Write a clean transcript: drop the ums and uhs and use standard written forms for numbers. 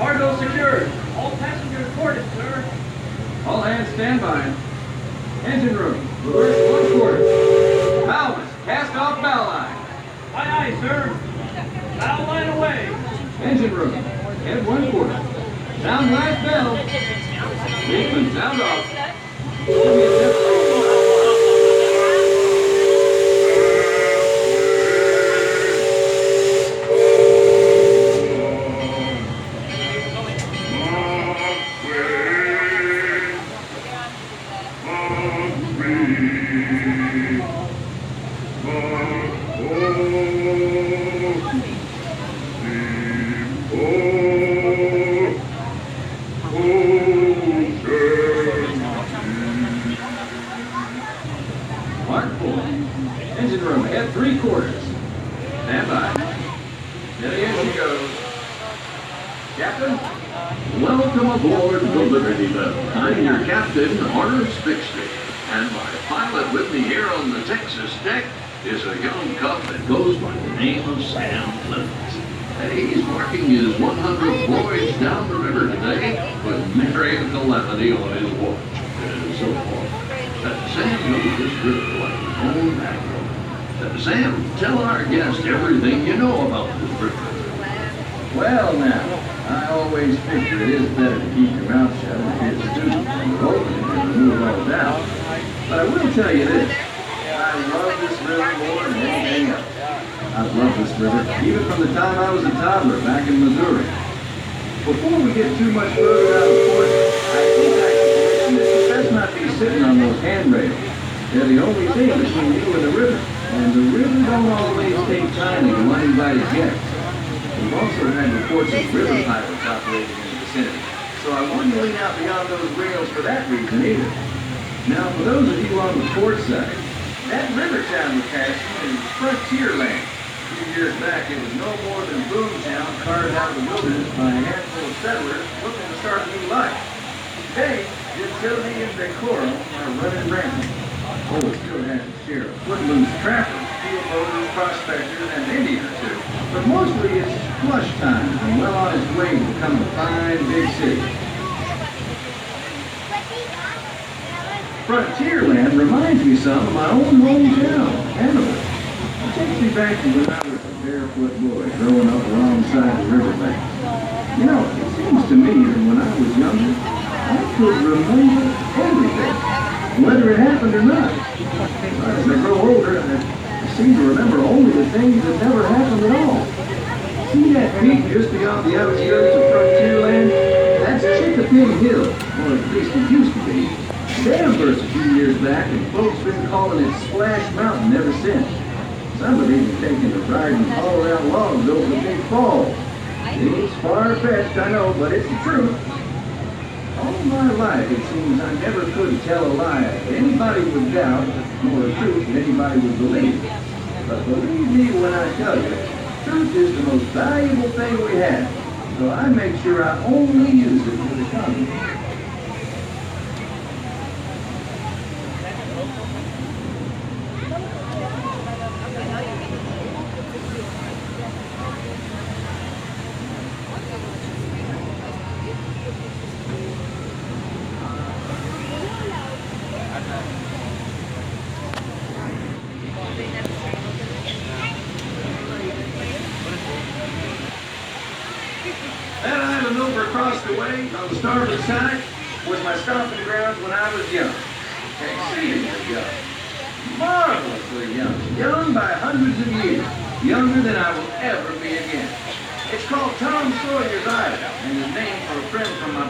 Cargo secured. All passengers boarded, sir. All hands stand by. Engine room, reverse 1/4. Ballast, cast off bow line. Aye, aye, sir. Bow line away. Engine room, head 1/4. Sound last bell. Leadman, sound off. Give me a tip. Mark 4. Engine room, head 3/4. Stand by. Steady as she goes. Captain? Welcome aboard the Liberty Belle. I'm your captain, Horace Bixby, and my pilot with me here on the Texas deck is a young cub that goes by the name of Sam Clemens. He's marking his 100th voyage down the river today with nary a calamity on his watch so far. Sam knows this river like his own backyard. Sam, tell our guest everything you know about this river. Well now, I always figure it is better to keep your mouth shut if you're a student and open it and remove all doubt. But I will tell you this, I love this river more than anything else. I've loved this river, even from the time I was a toddler back in Missouri. Before we get too much further out of port, I think I should mention that you best not be sitting on those handrails. They're the only thing between you and the river, and the river don't always take kindly to uninvited guests. We've also had reports of river pirates operating in the vicinity, so I wouldn't lean out beyond those rails for that reason either. Now, for those of you on the port side, that river town we're passing is frontier land. A few years back, it was no more than boomtown carved out of the wilderness by a handful of settlers looking to start a new life. Today, utility and decorum are running rampant. Oh, it still has its share of footloose trappers, field boaters, prospectors, and an Indian or two. But mostly it's flush time and well on its way to become a fine big city. Frontierland reminds me some of my own hometown, Hannibal. It takes me back to when I was a barefoot boy growing up alongside the riverbank. You know, it seems to me that when I was younger, I could remember everything, whether it happened or not. As I grow older, I seem to remember only the things that never happened at all. See that peak just beyond the outskirts of Frontierland? That's Chickapig Hill, or at least it used to be. Dam burst a few years back, and folks been calling it Splash Mountain ever since. Some have even taken to riding all-around logs over the big falls. It's far-fetched, I know, but it's the truth. All my life, it seems I never could tell a lie that anybody would doubt, nor a truth that anybody would believe. But believe me when I tell you, truth is the most valuable thing we have. So I make sure I only use it for the company. That island over across the way, on the starboard side, was my stomping grounds when I was young. Exceedingly young. Marvelously young. Young by hundreds of years. Younger than I will ever be again. It's called Tom Sawyer's Island, and is named for a friend from my